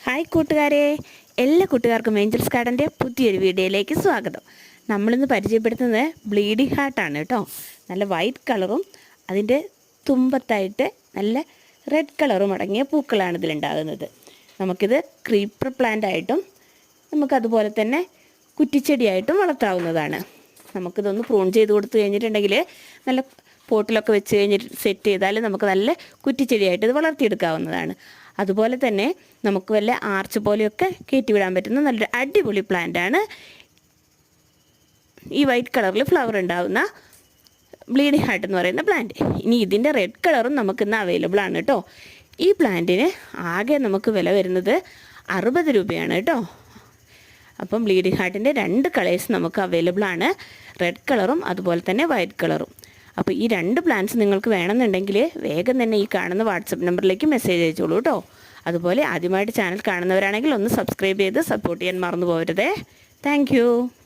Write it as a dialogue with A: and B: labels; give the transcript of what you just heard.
A: Hi കൂട്ടുകാരെ, എല്ലാ കൂട്ടുകാർക്കും ഏഞ്ചൽസ് ഗാർഡൻ്റെ പുതിയൊരു വീഡിയോയിലേക്ക് സ്വാഗതം. നമ്മളിന്ന് പരിചയപ്പെടുത്തുന്നത് ബ്ലീഡിംഗ് ഹാർട്ടാണ് കേട്ടോ. നല്ല വൈറ്റ് കളറും അതിൻ്റെ തുമ്പത്തായിട്ട് നല്ല റെഡ് കളറും അടങ്ങിയ പൂക്കളാണ് ഇതിലുണ്ടാകുന്നത്. നമുക്കിത് ക്രീപ്പർ പ്ലാന്റ് ആയിട്ടും നമുക്കതുപോലെ തന്നെ കുറ്റിച്ചെടിയായിട്ടും വളർത്താവുന്നതാണ്. നമുക്കിതൊന്ന് പ്രൂൺ ചെയ്ത് കൊടുത്തു കഴിഞ്ഞിട്ടുണ്ടെങ്കിൽ നല്ല പോട്ടിലൊക്കെ വെച്ച് കഴിഞ്ഞിട്ട് സെറ്റ് ചെയ്താൽ നമുക്ക് നല്ല കുറ്റിച്ചെടിയായിട്ട് ഇത് വളർത്തിയെടുക്കാവുന്നതാണ്. അതുപോലെ തന്നെ നമുക്ക് വല്ല ആർച്ച് പോലെയൊക്കെ കയറ്റിവിടാൻ പറ്റുന്ന നല്ലൊരു അടിപൊളി പ്ലാന്റാണ് ഈ വൈറ്റ് കളറിൽ ഫ്ലവർ ഉണ്ടാകുന്ന ബ്ലീഡിംഗ് ഹാർട്ട് എന്ന് പറയുന്ന പ്ലാന്റ്. ഇനി ഇതിൻ്റെ റെഡ് കളറും നമുക്കിന്ന് അവൈലബിൾ ആണ് കേട്ടോ. ഈ പ്ലാന്റിന് ആകെ നമുക്ക് വില വരുന്നത് 60 രൂപയാണ് കേട്ടോ. അപ്പം ബ്ലീഡിംഗ് ഹാർട്ടിൻ്റെ 2 കളേഴ്സ് നമുക്ക് അവൈലബിൾ ആണ്, റെഡ് കളറും അതുപോലെ തന്നെ വൈറ്റ് കളറും. അപ്പോൾ ഈ 2 പ്ലാന്റ്സ് നിങ്ങൾക്ക് വേണമെന്നുണ്ടെങ്കിൽ വേഗം തന്നെ ഈ കാണുന്ന വാട്സപ്പ് നമ്പറിലേക്ക് മെസ്സേജ് അയച്ചോളൂ കേട്ടോ. അതുപോലെ ആദ്യമായിട്ട് ചാനൽ കാണുന്നവരാണെങ്കിൽ ഒന്ന് സബ്സ്ക്രൈബ് ചെയ്ത് സപ്പോർട്ട് ചെയ്യാൻ മറന്നു പോകരുതേ. താങ്ക്